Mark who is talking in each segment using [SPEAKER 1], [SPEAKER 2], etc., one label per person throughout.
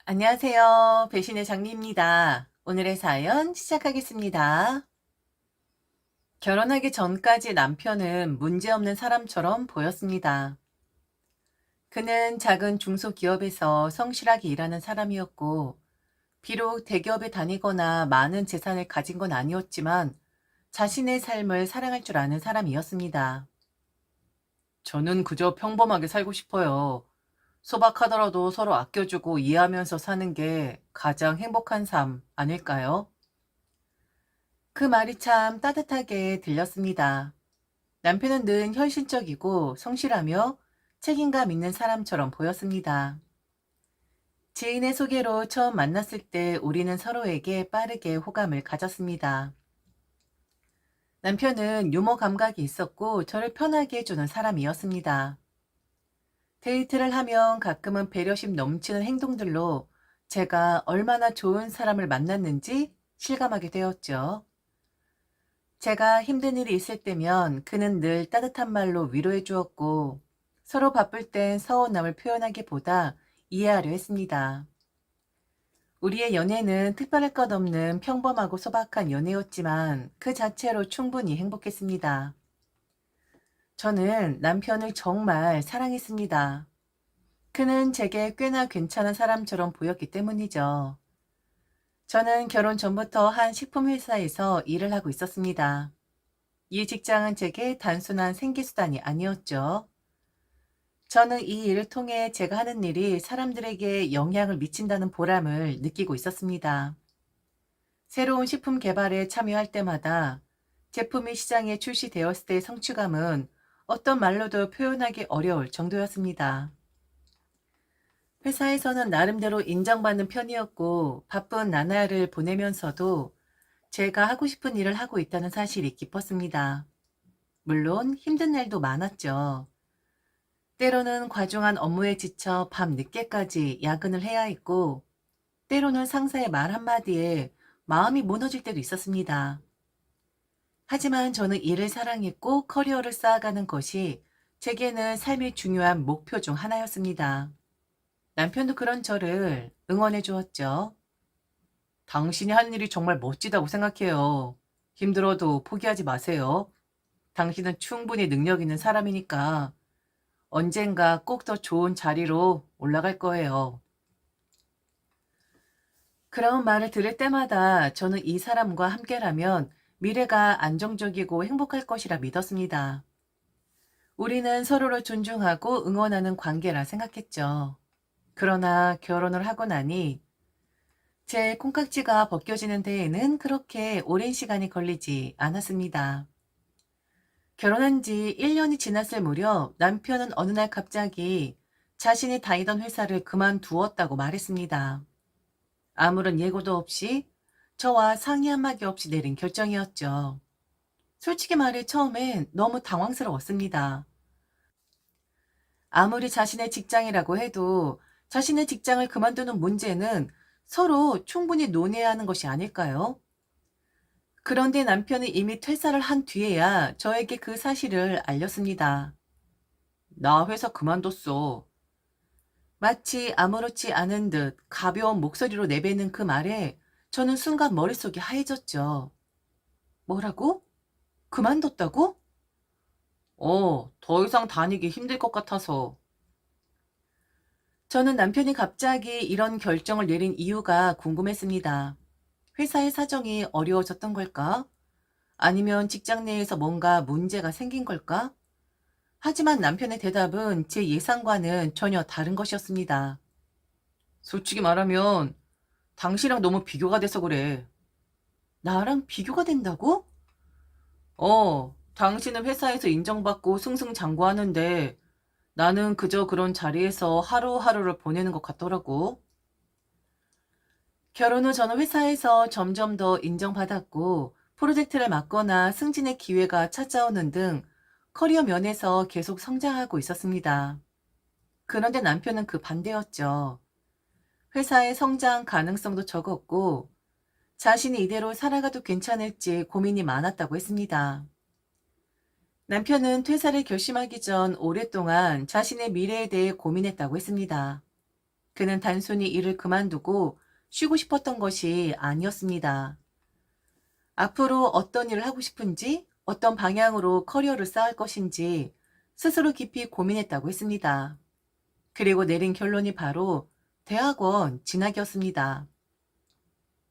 [SPEAKER 1] 안녕하세요. 배신의 장미입니다. 오늘의 사연 시작하겠습니다. 결혼하기 전까지 남편은 문제없는 사람처럼 보였습니다. 그는 작은 중소기업에서 성실하게 일하는 사람이었고, 비록 대기업에 다니거나 많은 재산을 가진 건 아니었지만, 자신의 삶을 사랑할 줄 아는 사람이었습니다. 저는 그저 평범하게 살고 싶어요. 소박하더라도 서로 아껴주고 이해하면서 사는 게 가장 행복한 삶 아닐까요? 그 말이 참 따뜻하게 들렸습니다. 남편은 늘 현실적이고 성실하며 책임감 있는 사람처럼 보였습니다. 지인의 소개로 처음 만났을 때 우리는 서로에게 빠르게 호감을 가졌습니다. 남편은 유머 감각이 있었고 저를 편하게 해주는 사람이었습니다. 데이트를 하면 가끔은 배려심 넘치는 행동들로 제가 얼마나 좋은 사람을 만났는지 실감하게 되었죠. 제가 힘든 일이 있을 때면 그는 늘 따뜻한 말로 위로해 주었고, 서로 바쁠 땐 서운함을 표현하기보다 이해하려 했습니다. 우리의 연애는 특별할 것 없는 평범하고 소박한 연애였지만 그 자체로 충분히 행복했습니다. 저는 남편을 정말 사랑했습니다. 그는 제게 꽤나 괜찮은 사람처럼 보였기 때문이죠. 저는 결혼 전부터 한 식품회사에서 일을 하고 있었습니다. 이 직장은 제게 단순한 생계수단이 아니었죠. 저는 이 일을 통해 제가 하는 일이 사람들에게 영향을 미친다는 보람을 느끼고 있었습니다. 새로운 식품 개발에 참여할 때마다 제품이 시장에 출시되었을 때의 성취감은 어떤 말로도 표현하기 어려울 정도였습니다. 회사에서는 나름대로 인정받는 편이었고 바쁜 나날을 보내면서도 제가 하고 싶은 일을 하고 있다는 사실이 기뻤습니다. 물론 힘든 날도 많았죠. 때로는 과중한 업무에 지쳐 밤 늦게까지 야근을 해야 했고, 때로는 상사의 말 한마디에 마음이 무너질 때도 있었습니다. 하지만 저는 일을 사랑했고 커리어를 쌓아가는 것이 제게는 삶의 중요한 목표 중 하나였습니다. 남편도 그런 저를 응원해 주었죠. 당신이 하는 일이 정말 멋지다고 생각해요. 힘들어도 포기하지 마세요. 당신은 충분히 능력 있는 사람이니까 언젠가 꼭 더 좋은 자리로 올라갈 거예요. 그런 말을 들을 때마다 저는 이 사람과 함께라면 미래가 안정적이고 행복할 것이라 믿었습니다. 우리는 서로를 존중하고 응원하는 관계라 생각했죠. 그러나 결혼을 하고 나니 제 콩깍지가 벗겨지는 데에는 그렇게 오랜 시간이 걸리지 않았습니다. 결혼한 지 1년이 지났을 무렵 남편은 어느 날 갑자기 자신이 다니던 회사를 그만두었다고 말했습니다. 아무런 예고도 없이 저와 상의 한마디 없이 내린 결정이었죠. 솔직히 말해 처음엔 너무 당황스러웠습니다. 아무리 자신의 직장이라고 해도 자신의 직장을 그만두는 문제는 서로 충분히 논의해야 하는 것이 아닐까요? 그런데 남편은 이미 퇴사를 한 뒤에야 저에게 그 사실을 알렸습니다. 나 회사 그만뒀어. 마치 아무렇지 않은 듯 가벼운 목소리로 내뱉는 그 말에 저는 순간 머릿속이 하얘졌죠. 뭐라고? 그만뒀다고? 더 이상 다니기 힘들 것 같아서. 저는 남편이 갑자기 이런 결정을 내린 이유가 궁금했습니다. 회사의 사정이 어려워졌던 걸까? 아니면 직장 내에서 뭔가 문제가 생긴 걸까? 하지만 남편의 대답은 제 예상과는 전혀 다른 것이었습니다. 솔직히 말하면 당신이랑 너무 비교가 돼서 그래. 나랑 비교가 된다고? 당신은 회사에서 인정받고 승승장구하는데 나는 그저 그런 자리에서 하루하루를 보내는 것 같더라고. 결혼 후 저는 회사에서 점점 더 인정받았고 프로젝트를 맡거나 승진의 기회가 찾아오는 등 커리어 면에서 계속 성장하고 있었습니다. 그런데 남편은 그 반대였죠. 회사의 성장 가능성도 적었고 자신이 이대로 살아가도 괜찮을지 고민이 많았다고 했습니다. 남편은 퇴사를 결심하기 전 오랫동안 자신의 미래에 대해 고민했다고 했습니다. 그는 단순히 일을 그만두고 쉬고 싶었던 것이 아니었습니다. 앞으로 어떤 일을 하고 싶은지, 어떤 방향으로 커리어를 쌓을 것인지 스스로 깊이 고민했다고 했습니다. 그리고 내린 결론이 바로 대학원 진학이었습니다.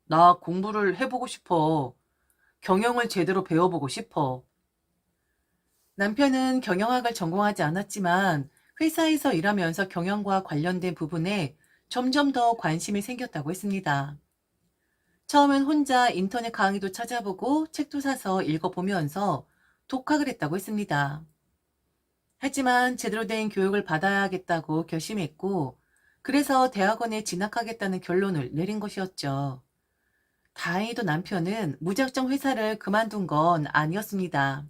[SPEAKER 1] 나 공부를 해보고 싶어. 경영을 제대로 배워보고 싶어. 남편은 경영학을 전공하지 않았지만 회사에서 일하면서 경영과 관련된 부분에 점점 더 관심이 생겼다고 했습니다. 처음엔 혼자 인터넷 강의도 찾아보고 책도 사서 읽어보면서 독학을 했다고 했습니다. 하지만 제대로 된 교육을 받아야겠다고 결심했고, 그래서 대학원에 진학하겠다는 결론을 내린 것이었죠. 다행히도 남편은 무작정 회사를 그만둔 건 아니었습니다.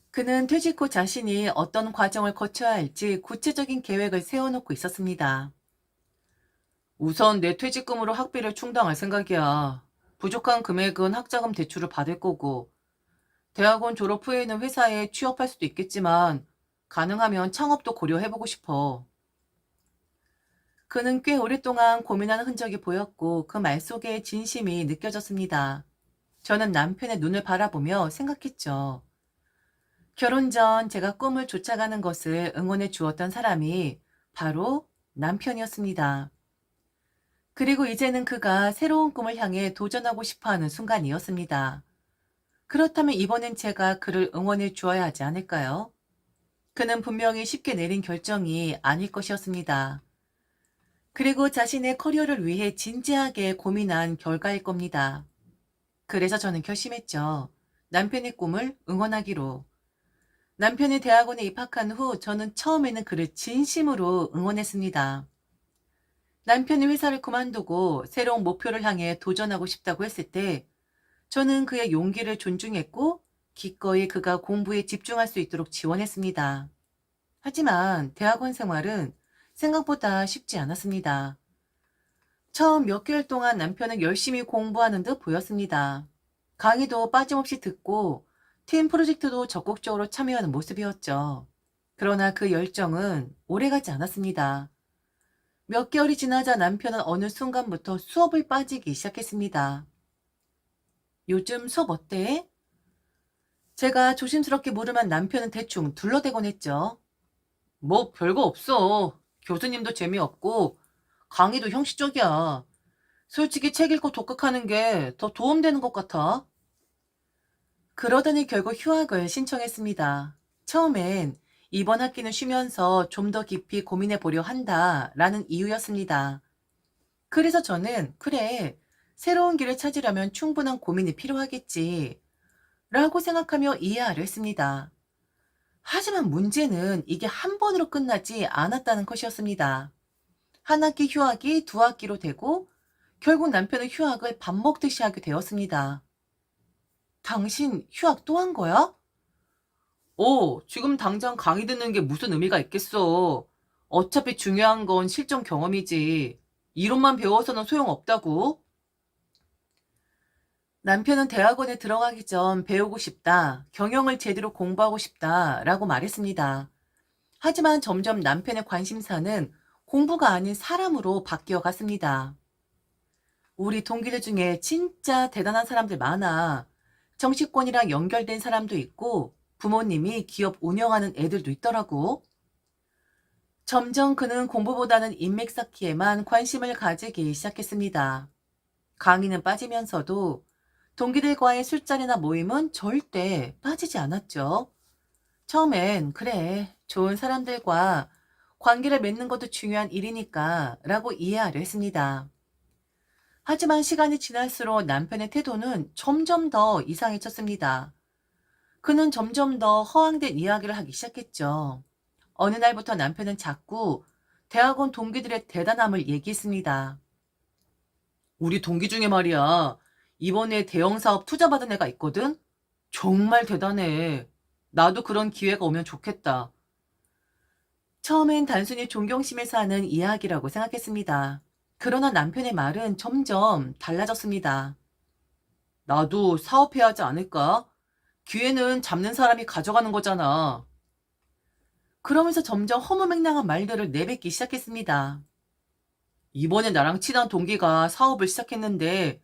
[SPEAKER 1] 그는 퇴직 후 자신이 어떤 과정을 거쳐야 할지 구체적인 계획을 세워놓고 있었습니다. 우선 내 퇴직금으로 학비를 충당할 생각이야. 부족한 금액은 학자금 대출을 받을 거고, 대학원 졸업 후에는 회사에 취업할 수도 있겠지만, 가능하면 창업도 고려해보고 싶어. 그는 꽤 오랫동안 고민하는 흔적이 보였고, 그 말 속에 진심이 느껴졌습니다. 저는 남편의 눈을 바라보며 생각했죠. 결혼 전 제가 꿈을 쫓아가는 것을 응원해 주었던 사람이 바로 남편이었습니다. 그리고 이제는 그가 새로운 꿈을 향해 도전하고 싶어 하는 순간이었습니다. 그렇다면 이번엔 제가 그를 응원해 주어야 하지 않을까요? 그는 분명히 쉽게 내린 결정이 아닐 것이었습니다. 그리고 자신의 커리어를 위해 진지하게 고민한 결과일 겁니다. 그래서 저는 결심했죠. 남편의 꿈을 응원하기로. 남편이 대학원에 입학한 후 저는 처음에는 그를 진심으로 응원했습니다. 남편이 회사를 그만두고 새로운 목표를 향해 도전하고 싶다고 했을 때 저는 그의 용기를 존중했고 기꺼이 그가 공부에 집중할 수 있도록 지원했습니다. 하지만 대학원 생활은 생각보다 쉽지 않았습니다. 처음 몇 개월 동안 남편은 열심히 공부하는 듯 보였습니다. 강의도 빠짐없이 듣고 팀 프로젝트도 적극적으로 참여하는 모습이었죠. 그러나 그 열정은 오래가지 않았습니다. 몇 개월이 지나자 남편은 어느 순간부터 수업을 빠지기 시작했습니다. 요즘 수업 어때? 제가 조심스럽게 물으면 남편은 대충 둘러대곤 했죠. 뭐 별거 없어. 교수님도 재미없고 강의도 형식적이야. 솔직히 책 읽고 독학하는 게 더 도움되는 것 같아. 그러더니 결국 휴학을 신청했습니다. 처음엔 이번 학기는 쉬면서 좀 더 깊이 고민해 보려 한다라는 이유였습니다. 그래서 저는 그래, 새로운 길을 찾으려면 충분한 고민이 필요하겠지 라고 생각하며 이해하려 했습니다. 하지만 문제는 이게 한 번으로 끝나지 않았다는 것이었습니다. 한 학기 휴학이 두 학기로 되고 결국 남편은 휴학을 밥 먹듯이 하게 되었습니다. 당신 휴학 또 한 거야? 지금 당장 강의 듣는 게 무슨 의미가 있겠어. 어차피 중요한 건 실전 경험이지. 이론만 배워서는 소용없다고. 남편은 대학원에 들어가기 전 배우고 싶다, 경영을 제대로 공부하고 싶다 라고 말했습니다. 하지만 점점 남편의 관심사는 공부가 아닌 사람으로 바뀌어 갔습니다. 우리 동기들 중에 진짜 대단한 사람들 많아. 정치권이랑 연결된 사람도 있고 부모님이 기업 운영하는 애들도 있더라고. 점점 그는 공부보다는 인맥 쌓기에만 관심을 가지기 시작했습니다. 강의는 빠지면서도 동기들과의 술자리나 모임은 절대 빠지지 않았죠. 처음엔 그래, 좋은 사람들과 관계를 맺는 것도 중요한 일이니까 라고 이해하려 했습니다. 하지만 시간이 지날수록 남편의 태도는 점점 더 이상해졌습니다. 그는 점점 더 허황된 이야기를 하기 시작했죠. 어느 날부터 남편은 자꾸 대학원 동기들의 대단함을 얘기했습니다. 우리 동기 중에 말이야, 이번에 대형 사업 투자받은 애가 있거든? 정말 대단해. 나도 그런 기회가 오면 좋겠다. 처음엔 단순히 존경심에서 하는 이야기라고 생각했습니다. 그러나 남편의 말은 점점 달라졌습니다. 나도 사업해야 하지 않을까? 기회는 잡는 사람이 가져가는 거잖아. 그러면서 점점 허무맹랑한 말들을 내뱉기 시작했습니다. 이번에 나랑 친한 동기가 사업을 시작했는데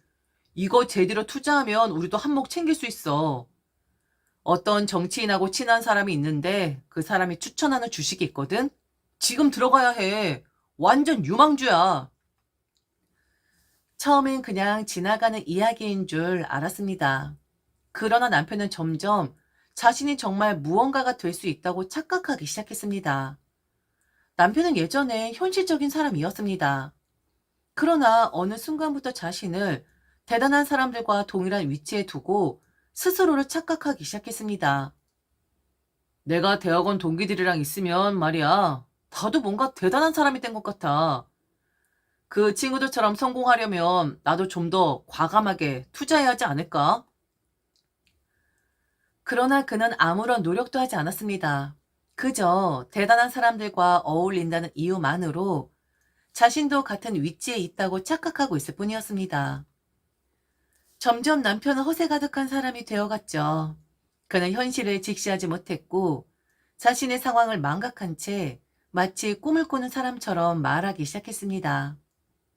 [SPEAKER 1] 이거 제대로 투자하면 우리도 한몫 챙길 수 있어. 어떤 정치인하고 친한 사람이 있는데 그 사람이 추천하는 주식이 있거든? 지금 들어가야 해. 완전 유망주야. 처음엔 그냥 지나가는 이야기인 줄 알았습니다. 그러나 남편은 점점 자신이 정말 무언가가 될 수 있다고 착각하기 시작했습니다. 남편은 예전에 현실적인 사람이었습니다. 그러나 어느 순간부터 자신을 대단한 사람들과 동일한 위치에 두고 스스로를 착각하기 시작했습니다. 내가 대학원 동기들이랑 있으면 말이야, 나도 뭔가 대단한 사람이 된 것 같아. 그 친구들처럼 성공하려면 나도 좀 더 과감하게 투자해야 하지 않을까? 그러나 그는 아무런 노력도 하지 않았습니다. 그저 대단한 사람들과 어울린다는 이유만으로 자신도 같은 위치에 있다고 착각하고 있을 뿐이었습니다. 점점 남편은 허세 가득한 사람이 되어갔죠. 그는 현실을 직시하지 못했고 자신의 상황을 망각한 채 마치 꿈을 꾸는 사람처럼 말하기 시작했습니다.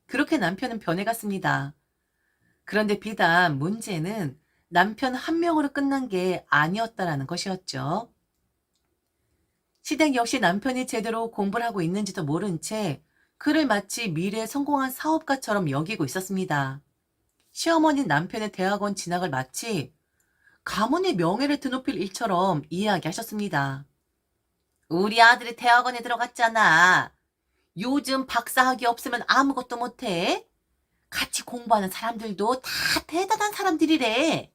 [SPEAKER 1] 그렇게 남편은 변해갔습니다. 그런데 비단 문제는 남편 한 명으로 끝난 게 아니었다라는 것이었죠. 시댁 역시 남편이 제대로 공부를 하고 있는지도 모른 채 그를 마치 미래에 성공한 사업가처럼 여기고 있었습니다. 시어머니 남편의 대학원 진학을 마치 가문의 명예를 드높일 일처럼 이야기하셨습니다. 우리 아들이 대학원에 들어갔잖아. 요즘 박사학위 없으면 아무것도 못해. 같이 공부하는 사람들도 다 대단한 사람들이래.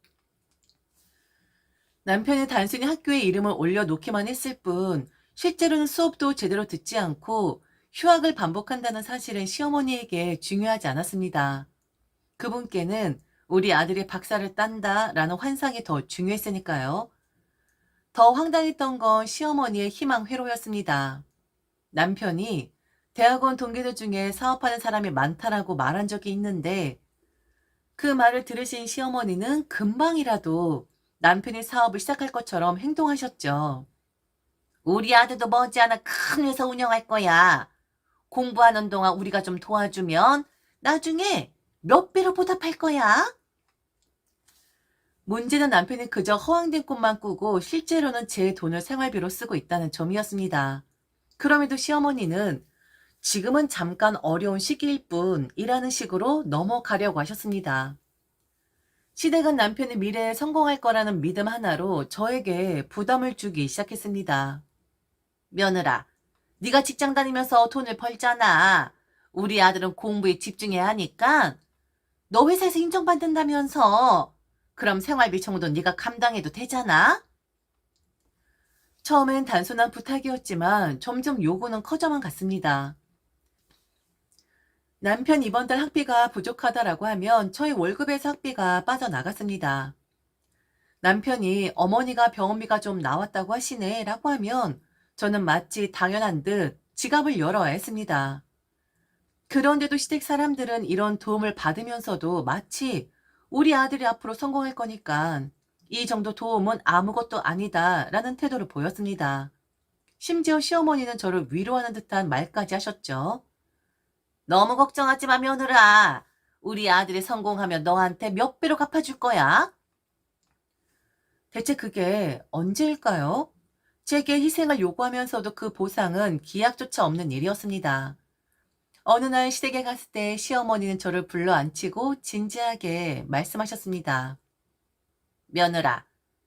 [SPEAKER 1] 남편이 단순히 학교에 이름을 올려놓기만 했을 뿐 실제로는 수업도 제대로 듣지 않고 휴학을 반복한다는 사실은 시어머니에게 중요하지 않았습니다. 그분께는 우리 아들이 박사를 딴다라는 환상이 더 중요했으니까요. 더 황당했던 건 시어머니의 희망 회로였습니다. 남편이 대학원 동기들 중에 사업하는 사람이 많다라고 말한 적이 있는데 그 말을 들으신 시어머니는 금방이라도 남편이 사업을 시작할 것처럼 행동하셨죠. 우리 아들도 머지않아 큰 회사 운영할 거야. 공부하는 동안 우리가 좀 도와주면 나중에 몇 배로 보답할 거야. 문제는 남편이 그저 허황된 꿈만 꾸고 실제로는 제 돈을 생활비로 쓰고 있다는 점이었습니다. 그럼에도 시어머니는 지금은 잠깐 어려운 시기일 뿐이라는 식으로 넘어가려고 하셨습니다. 시댁은 남편이 미래에 성공할 거라는 믿음 하나로 저에게 부담을 주기 시작했습니다. 며느라, 네가 직장 다니면서 돈을 벌잖아. 우리 아들은 공부에 집중해야 하니까 너 회사에서 인정받는다면서. 그럼 생활비 정도 네가 감당해도 되잖아? 처음엔 단순한 부탁이었지만 점점 요구는 커져만 갔습니다. 남편 이번 달 학비가 부족하다라고 하면 저희 월급에서 학비가 빠져나갔습니다. 남편이 어머니가 병원비가 좀 나왔다고 하시네 라고 하면 저는 마치 당연한 듯 지갑을 열어야 했습니다. 그런데도 시댁 사람들은 이런 도움을 받으면서도 마치 우리 아들이 앞으로 성공할 거니까 이 정도 도움은 아무것도 아니다 라는 태도를 보였습니다. 심지어 시어머니는 저를 위로하는 듯한 말까지 하셨죠. 너무 걱정하지 마, 며느라. 우리 아들이 성공하면 너한테 몇 배로 갚아줄 거야. 대체 그게 언제일까요? 제게 희생을 요구하면서도 그 보상은 기약조차 없는 일이었습니다. 어느 날 시댁에 갔을 때 시어머니는 저를 불러 앉히고 진지하게 말씀하셨습니다. 며느라,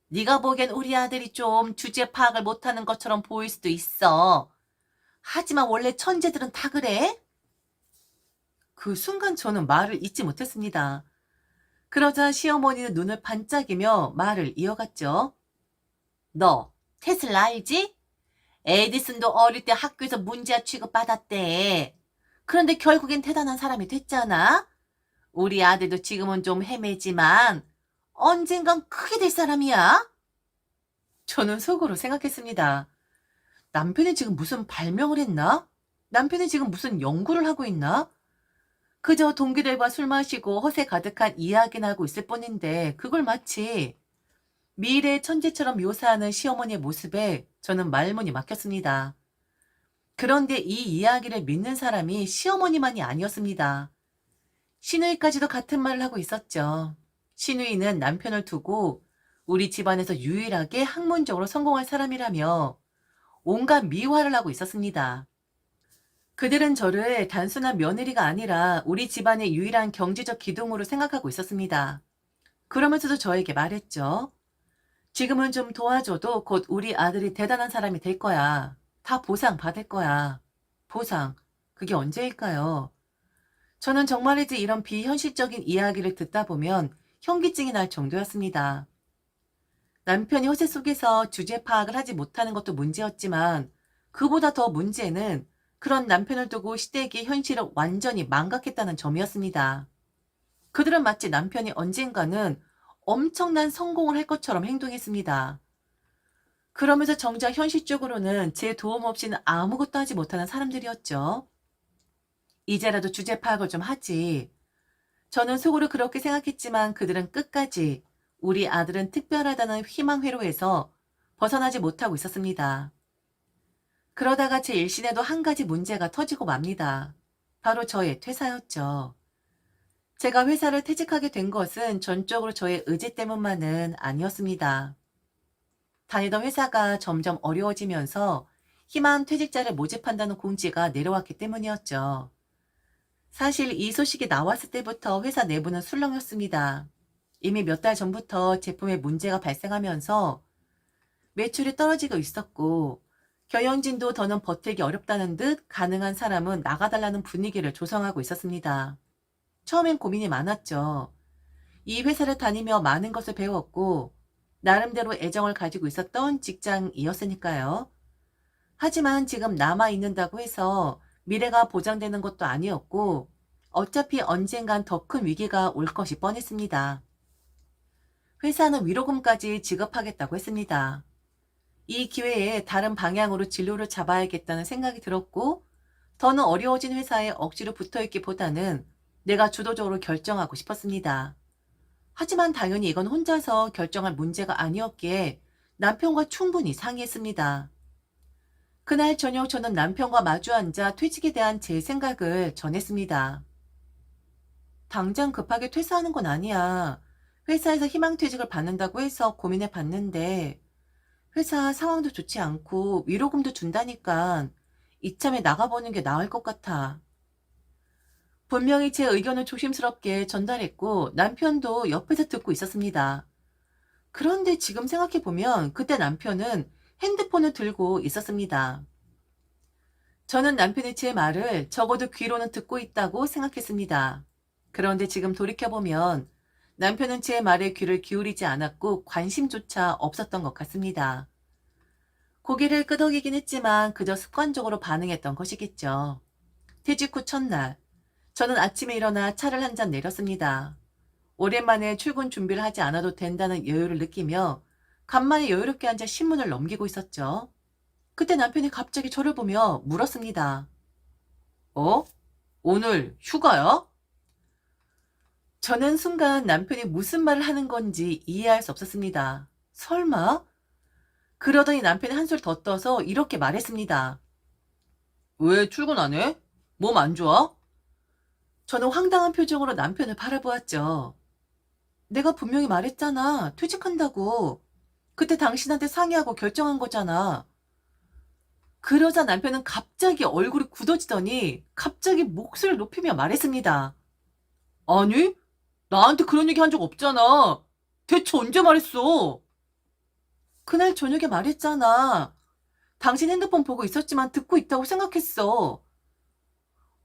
[SPEAKER 1] 네가 보기엔 우리 아들이 좀 주제 파악을 못하는 것처럼 보일 수도 있어. 하지만 원래 천재들은 다 그래? 그 순간 저는 말을 잇지 못했습니다. 그러자 시어머니는 눈을 반짝이며 말을 이어갔죠. 너 테슬라 알지? 에디슨도 어릴 때 학교에서 문제아 취급받았대. 그런데 결국엔 대단한 사람이 됐잖아. 우리 아들도 지금은 좀 헤매지만 언젠간 크게 될 사람이야. 저는 속으로 생각했습니다. 남편이 지금 무슨 발명을 했나? 남편이 지금 무슨 연구를 하고 있나? 그저 동기들과 술 마시고 허세 가득한 이야기나 하고 있을 뿐인데 그걸 마치 미래의 천재처럼 묘사하는 시어머니의 모습에 저는 말문이 막혔습니다. 그런데 이 이야기를 믿는 사람이 시어머니만이 아니었습니다. 시누이까지도 같은 말을 하고 있었죠. 시누이는 남편을 두고 우리 집안에서 유일하게 학문적으로 성공할 사람이라며 온갖 미화를 하고 있었습니다. 그들은 저를 단순한 며느리가 아니라 우리 집안의 유일한 경제적 기둥으로 생각하고 있었습니다. 그러면서도 저에게 말했죠. 지금은 좀 도와줘도 곧 우리 아들이 대단한 사람이 될 거야. 다 보상 받을 거야. 보상. 그게 언제일까요? 저는 정말이지 이런 비현실적인 이야기를 듣다 보면 현기증이 날 정도였습니다. 남편이 허세 속에서 주제 파악을 하지 못하는 것도 문제였지만 그보다 더 문제는 그런 남편을 두고 시댁의 현실을 완전히 망각했다는 점이었습니다. 그들은 마치 남편이 언젠가는 엄청난 성공을 할 것처럼 행동했습니다. 그러면서 정작 현실적으로는 제 도움 없이는 아무것도 하지 못하는 사람들이었죠. 이제라도 주제 파악을 좀 하지. 저는 속으로 그렇게 생각했지만 그들은 끝까지 우리 아들은 특별하다는 희망 회로에서 벗어나지 못하고 있었습니다. 그러다가 제 일신에도 한 가지 문제가 터지고 맙니다. 바로 저의 퇴사였죠. 제가 회사를 퇴직하게 된 것은 전적으로 저의 의지 때문만은 아니었습니다. 다니던 회사가 점점 어려워지면서 희망 퇴직자를 모집한다는 공지가 내려왔기 때문이었죠. 사실 이 소식이 나왔을 때부터 회사 내부는 술렁였습니다. 이미 몇 달 전부터 제품에 문제가 발생하면서 매출이 떨어지고 있었고 경영진도 더는 버티기 어렵다는 듯 가능한 사람은 나가달라는 분위기를 조성하고 있었습니다. 처음엔 고민이 많았죠. 이 회사를 다니며 많은 것을 배웠고 나름대로 애정을 가지고 있었던 직장이었으니까요. 하지만 지금 남아있는다고 해서 미래가 보장되는 것도 아니었고 어차피 언젠간 더 큰 위기가 올 것이 뻔했습니다. 회사는 위로금까지 지급하겠다고 했습니다. 이 기회에 다른 방향으로 진로를 잡아야겠다는 생각이 들었고 더는 어려워진 회사에 억지로 붙어있기보다는 내가 주도적으로 결정하고 싶었습니다. 하지만 당연히 이건 혼자서 결정할 문제가 아니었기에 남편과 충분히 상의했습니다. 그날 저녁 저는 남편과 마주 앉아 퇴직에 대한 제 생각을 전했습니다. 당장 급하게 퇴사하는 건 아니야. 회사에서 희망퇴직을 받는다고 해서 고민해 봤는데 회사 상황도 좋지 않고 위로금도 준다니까 이참에 나가보는 게 나을 것 같아. 분명히 제 의견을 조심스럽게 전달했고 남편도 옆에서 듣고 있었습니다. 그런데 지금 생각해보면 그때 남편은 핸드폰을 들고 있었습니다. 저는 남편이 제 말을 적어도 귀로는 듣고 있다고 생각했습니다. 그런데 지금 돌이켜보면 남편은 제 말에 귀를 기울이지 않았고 관심조차 없었던 것 같습니다. 고개를 끄덕이긴 했지만 그저 습관적으로 반응했던 것이겠죠. 퇴직 후 첫날, 저는 아침에 일어나 차를 한 잔 내렸습니다. 오랜만에 출근 준비를 하지 않아도 된다는 여유를 느끼며 간만에 여유롭게 앉아 신문을 넘기고 있었죠. 그때 남편이 갑자기 저를 보며 물었습니다. 어? 오늘 휴가야? 저는 순간 남편이 무슨 말을 하는 건지 이해할 수 없었습니다. 설마? 그러더니 남편이 한술 더 떠서 이렇게 말했습니다. 왜 출근 안 해? 몸 안 좋아? 저는 황당한 표정으로 남편을 바라보았죠. 내가 분명히 말했잖아. 퇴직한다고. 그때 당신한테 상의하고 결정한 거잖아. 그러자 남편은 갑자기 얼굴이 굳어지더니 갑자기 목소리를 높이며 말했습니다. 아니, 나한테 그런 얘기 한 적 없잖아. 대체 언제 말했어? 그날 저녁에 말했잖아. 당신 핸드폰 보고 있었지만 듣고 있다고 생각했어.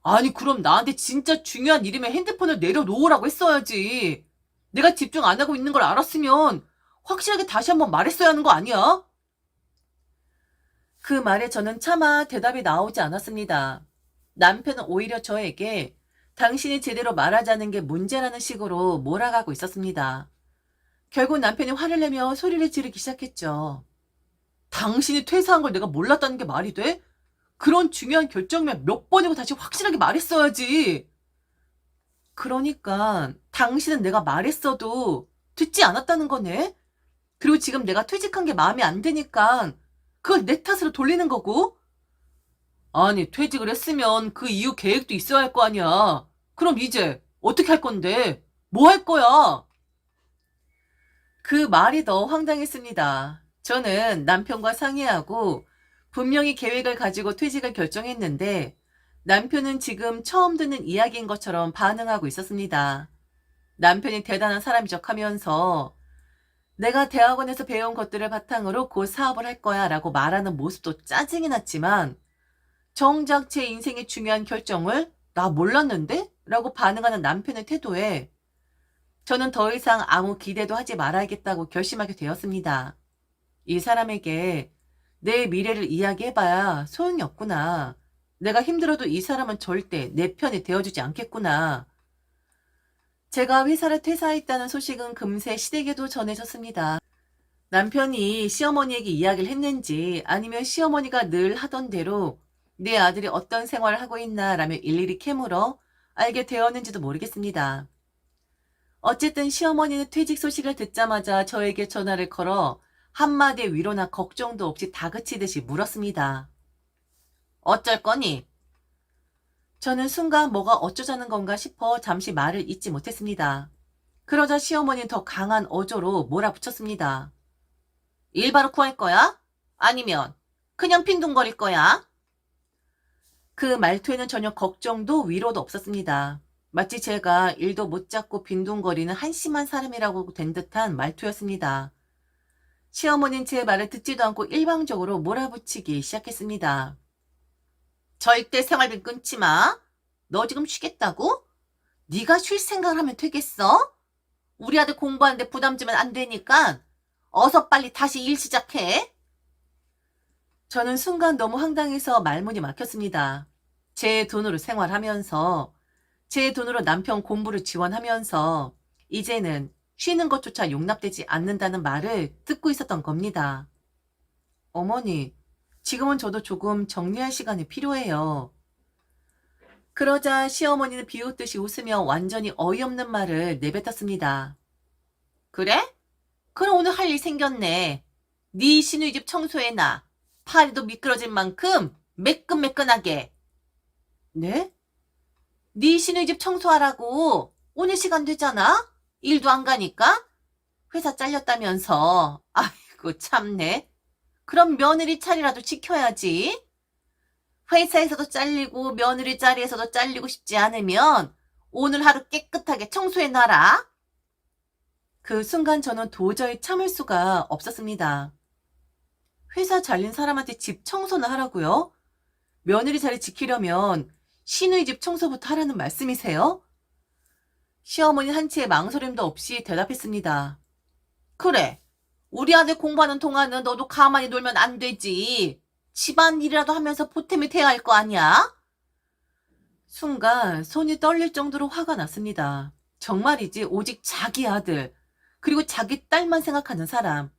[SPEAKER 1] 아니, 그럼 나한테 진짜 중요한 일이면 핸드폰을 내려놓으라고 했어야지. 내가 집중 안 하고 있는 걸 알았으면 확실하게 다시 한번 말했어야 하는 거 아니야? 그 말에 저는 차마 대답이 나오지 않았습니다. 남편은 오히려 저에게 당신이 제대로 말하자는 게 문제라는 식으로 몰아가고 있었습니다. 결국 남편이 화를 내며 소리를 지르기 시작했죠. 당신이 퇴사한 걸 내가 몰랐다는 게 말이 돼? 그런 중요한 결정이면 몇 번이고 다시 확실하게 말했어야지. 그러니까 당신은 내가 말했어도 듣지 않았다는 거네? 그리고 지금 내가 퇴직한 게 마음에 안 드니까 그걸 내 탓으로 돌리는 거고? 아니, 퇴직을 했으면 그 이후 계획도 있어야 할 거 아니야. 그럼 이제 어떻게 할 건데? 뭐 할 거야? 그 말이 더 황당했습니다. 저는 남편과 상의하고 분명히 계획을 가지고 퇴직을 결정했는데 남편은 지금 처음 듣는 이야기인 것처럼 반응하고 있었습니다. 남편이 대단한 사람이 척하면서 내가 대학원에서 배운 것들을 바탕으로 곧 사업을 할 거야 라고 말하는 모습도 짜증이 났지만 정작 제 인생의 중요한 결정을 나 몰랐는데? 라고 반응하는 남편의 태도에 저는 더 이상 아무 기대도 하지 말아야겠다고 결심하게 되었습니다. 이 사람에게 내 미래를 이야기해봐야 소용이 없구나. 내가 힘들어도 이 사람은 절대 내 편이 되어주지 않겠구나. 제가 회사를 퇴사했다는 소식은 금세 시댁에도 전해졌습니다. 남편이 시어머니에게 이야기를 했는지 아니면 시어머니가 늘 하던 대로 내 아들이 어떤 생활을 하고 있나 라며 일일이 캐물어 알게 되었는지도 모르겠습니다. 어쨌든 시어머니는 퇴직 소식을 듣자마자 저에게 전화를 걸어 한마디의 위로나 걱정도 없이 다그치듯이 물었습니다. 어쩔 거니? 저는 순간 뭐가 어쩌자는 건가 싶어 잠시 말을 잇지 못했습니다. 그러자 시어머니는 더 강한 어조로 몰아붙였습니다. 일바로 구할 거야? 아니면 그냥 빈둥거릴 거야? 그 말투에는 전혀 걱정도 위로도 없었습니다. 마치 제가 일도 못 잡고 빈둥거리는 한심한 사람이라고 된 듯한 말투였습니다. 시어머니는 제 말을 듣지도 않고 일방적으로 몰아붙이기 시작했습니다. 절대 생활비 끊지 마. 너 지금 쉬겠다고? 네가 쉴 생각을 하면 되겠어? 우리 아들 공부하는데 부담 주면 안 되니까 어서 빨리 다시 일 시작해. 저는 순간 너무 황당해서 말문이 막혔습니다. 제 돈으로 생활하면서 제 돈으로 남편 공부를 지원하면서 이제는 쉬는 것조차 용납되지 않는다는 말을 듣고 있었던 겁니다. 어머니, 지금은 저도 조금 정리할 시간이 필요해요. 그러자 시어머니는 비웃듯이 웃으며 완전히 어이없는 말을 내뱉었습니다. 그래? 그럼 오늘 할 일 생겼네. 네 시누이집 청소해놔. 파리도 미끄러질 만큼 매끈매끈하게. 네? 네 시누이집 청소하라고. 오늘 시간 되잖아? 일도 안 가니까? 회사 잘렸다면서. 아이고 참네. 그럼 며느리 자리라도 지켜야지. 회사에서도 잘리고 며느리 자리에서도 잘리고 싶지 않으면 오늘 하루 깨끗하게 청소해놔라. 그 순간 저는 도저히 참을 수가 없었습니다. 회사 잘린 사람한테 집 청소나 하라고요? 며느리 자리 지키려면 시누이 집 청소부터 하라는 말씀이세요? 시어머니 한치의 망설임도 없이 대답했습니다. 그래, 우리 아들 공부하는 동안은 너도 가만히 놀면 안 되지. 집안일이라도 하면서 보탬이 돼야 할 거 아니야? 순간 손이 떨릴 정도로 화가 났습니다. 정말이지 오직 자기 아들, 그리고 자기 딸만 생각하는 사람.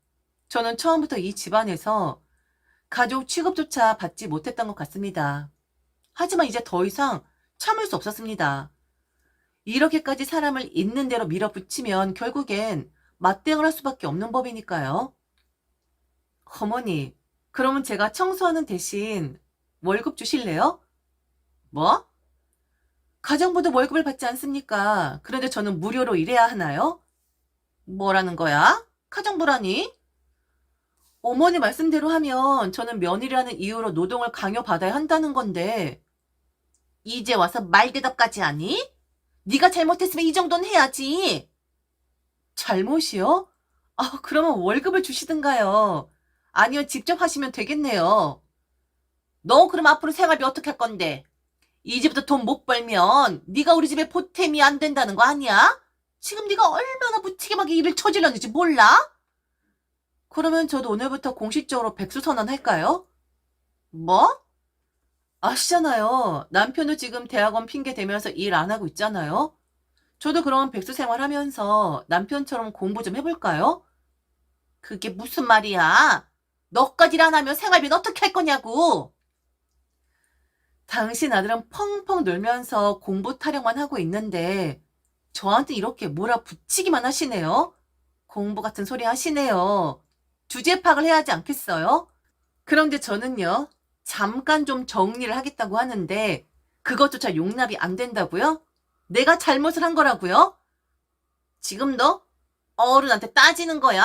[SPEAKER 1] 저는 처음부터 이 집안에서 가족 취급조차 받지 못했던 것 같습니다. 하지만 이제 더 이상 참을 수 없었습니다. 이렇게까지 사람을 있는 대로 밀어붙이면 결국엔 맞대응을 할 수밖에 없는 법이니까요. 어머니, 그러면 제가 청소하는 대신 월급 주실래요? 뭐? 가정부도 월급을 받지 않습니까? 그런데 저는 무료로 일해야 하나요? 뭐라는 거야? 가정부라니? 어머니 말씀대로 하면 저는 며느리라는 이유로 노동을 강요받아야 한다는 건데 이제 와서 말대답까지 하니? 네가 잘못했으면 이 정도는 해야지. 잘못이요? 그러면 월급을 주시든가요. 아니면 직접 하시면 되겠네요. 너 그럼 앞으로 생활비 어떻게 할 건데? 이제부터 돈 못 벌면 네가 우리 집에 보탬이 안 된다는 거 아니야? 지금 네가 얼마나 무책임하게 일을 저질렀는지 몰라? 그러면 저도 오늘부터 공식적으로 백수선언 할까요? 뭐? 아시잖아요. 남편도 지금 대학원 핑계 대면서 일 안 하고 있잖아요. 저도 그럼 백수 생활하면서 남편처럼 공부 좀 해볼까요? 그게 무슨 말이야? 너까지 일 안 하면 생활비는 어떻게 할 거냐고. 당신 아들은 펑펑 놀면서 공부 타령만 하고 있는데 저한테 이렇게 몰아붙이기만 하시네요. 공부 같은 소리 하시네요. 주제 파악을 해야 하지 않겠어요? 그런데 저는요. 잠깐 좀 정리를 하겠다고 하는데 그것조차 용납이 안 된다고요? 내가 잘못을 한 거라고요? 지금도 어른한테 따지는 거야?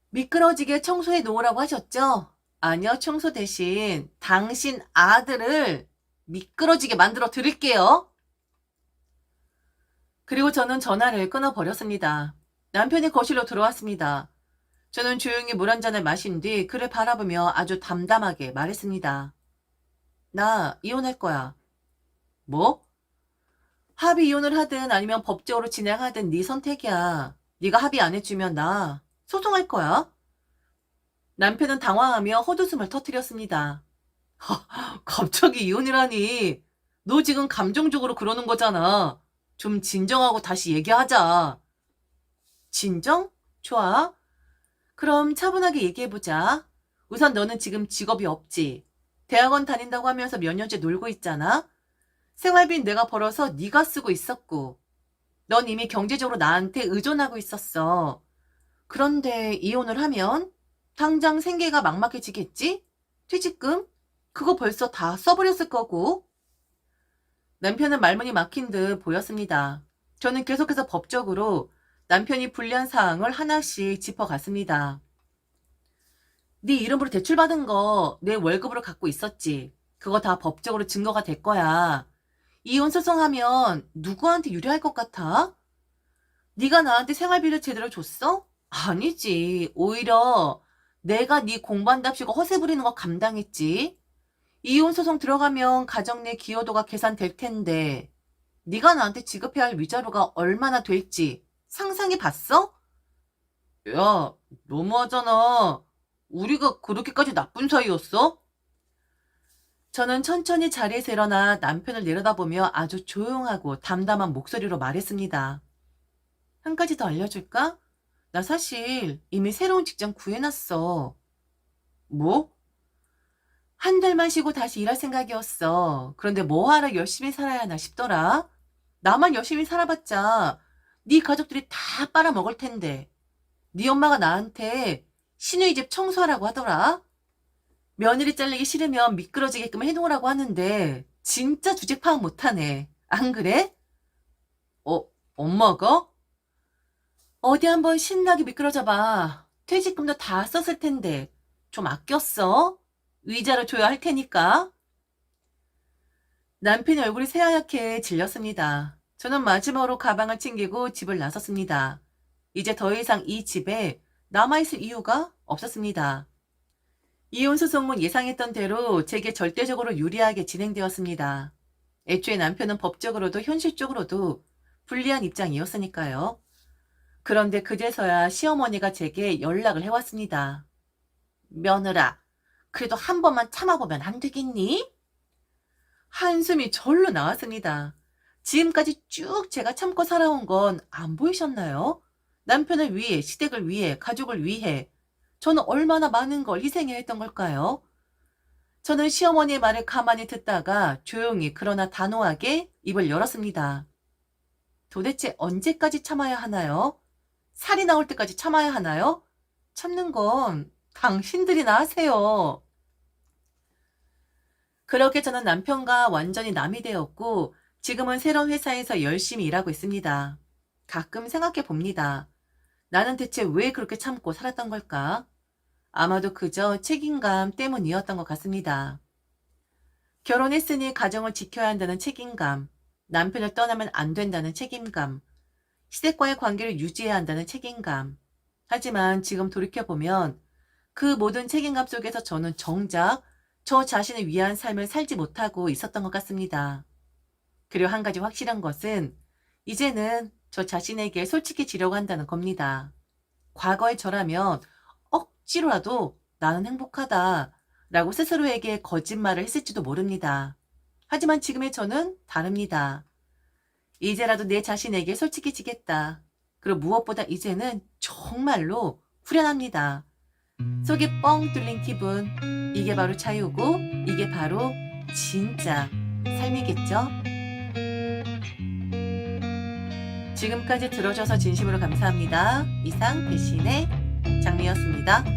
[SPEAKER 1] 미끄러지게 청소해 놓으라고 하셨죠? 아니요, 청소 대신 당신 아들을 미끄러지게 만들어 드릴게요. 그리고 저는 전화를 끊어버렸습니다. 남편이 거실로 들어왔습니다. 저는 조용히 물 한 잔을 마신 뒤 그를 바라보며 아주 담담하게 말했습니다. 나 이혼할 거야. 뭐? 합의 이혼을 하든 아니면 법적으로 진행하든 네 선택이야. 네가 합의 안 해주면 나 소송할 거야. 남편은 당황하며 헛웃음을 터뜨렸습니다. 갑자기 이혼이라니. 너 지금 감정적으로 그러는 거잖아. 좀 진정하고 다시 얘기하자. 진정? 좋아. 그럼 차분하게 얘기해보자. 우선 너는 지금 직업이 없지. 대학원 다닌다고 하면서 몇 년째 놀고 있잖아. 생활비는 내가 벌어서 네가 쓰고 있었고. 넌 이미 경제적으로 나한테 의존하고 있었어. 그런데 이혼을 하면 당장 생계가 막막해지겠지? 퇴직금? 그거 벌써 다 써버렸을 거고. 남편은 말문이 막힌 듯 보였습니다. 저는 계속해서 법적으로 남편이 불리한 사항을 하나씩 짚어갔습니다. 네 이름으로 대출받은 거 내 월급으로 갖고 있었지. 그거 다 법적으로 증거가 될 거야. 이혼 소송하면 누구한테 유리할 것 같아? 네가 나한테 생활비를 제대로 줬어? 아니지. 오히려 내가 네 공부한답시고 허세 부리는 거 감당했지. 이혼 소송 들어가면 가정 내 기여도가 계산될 텐데 네가 나한테 지급해야 할 위자료가 얼마나 될지 상상해 봤어? 야, 너무하잖아. 우리가 그렇게까지 나쁜 사이였어? 저는 천천히 자리에서 일어나 남편을 내려다보며 아주 조용하고 담담한 목소리로 말했습니다. 한 가지 더 알려줄까? 나 사실 이미 새로운 직장 구해놨어. 뭐? 한 달만 쉬고 다시 일할 생각이었어. 그런데 뭐하러 열심히 살아야 하나 싶더라. 나만 열심히 살아봤자 네 가족들이 다 빨아먹을 텐데. 네 엄마가 나한테 시누이 집 청소하라고 하더라. 며느리 잘리기 싫으면 미끄러지게끔 해놓으라고 하는데 진짜 주제 파악 못하네. 안 그래? 어, 엄마가? 어디 한번 신나게 미끄러져 봐. 퇴직금도 다 썼을 텐데 좀 아꼈어? 위자료 줘야 할 테니까. 남편의 얼굴이 새하얗게 질렸습니다. 저는 마지막으로 가방을 챙기고 집을 나섰습니다. 이제 더 이상 이 집에 남아있을 이유가 없었습니다. 이혼 소송은 예상했던 대로 제게 절대적으로 유리하게 진행되었습니다. 애초에 남편은 법적으로도 현실적으로도 불리한 입장이었으니까요. 그런데 그제서야 시어머니가 제게 연락을 해왔습니다. 며느라, 그래도 한 번만 참아보면 안 되겠니? 한숨이 절로 나왔습니다. 지금까지 쭉 제가 참고 살아온 건 안 보이셨나요? 남편을 위해, 시댁을 위해, 가족을 위해 저는 얼마나 많은 걸 희생해야 했던 걸까요? 저는 시어머니의 말을 가만히 듣다가 조용히 그러나 단호하게 입을 열었습니다. 도대체 언제까지 참아야 하나요? 살이 나올 때까지 참아야 하나요? 참는 건 당신들이나 하세요. 그렇게 저는 남편과 완전히 남이 되었고 지금은 새로운 회사에서 열심히 일하고 있습니다. 가끔 생각해 봅니다. 나는 대체 왜 그렇게 참고 살았던 걸까? 아마도 그저 책임감 때문이었던 것 같습니다. 결혼했으니 가정을 지켜야 한다는 책임감, 남편을 떠나면 안 된다는 책임감, 시댁과의 관계를 유지해야 한다는 책임감. 하지만 지금 돌이켜보면 그 모든 책임감 속에서 저는 정작 저 자신을 위한 삶을 살지 못하고 있었던 것 같습니다. 그리고 한 가지 확실한 것은 이제는 저 자신에게 솔직해지려고 한다는 겁니다. 과거의 저라면 억지로라도 나는 행복하다 라고 스스로에게 거짓말을 했을지도 모릅니다. 하지만 지금의 저는 다릅니다. 이제라도 내 자신에게 솔직해지겠다. 그리고 무엇보다 이제는 정말로 후련합니다. 속이 뻥 뚫린 기분. 이게 바로 자유고 이게 바로 진짜 삶이겠죠? 지금까지 들어줘서 진심으로 감사합니다. 이상 배신의 장미였습니다.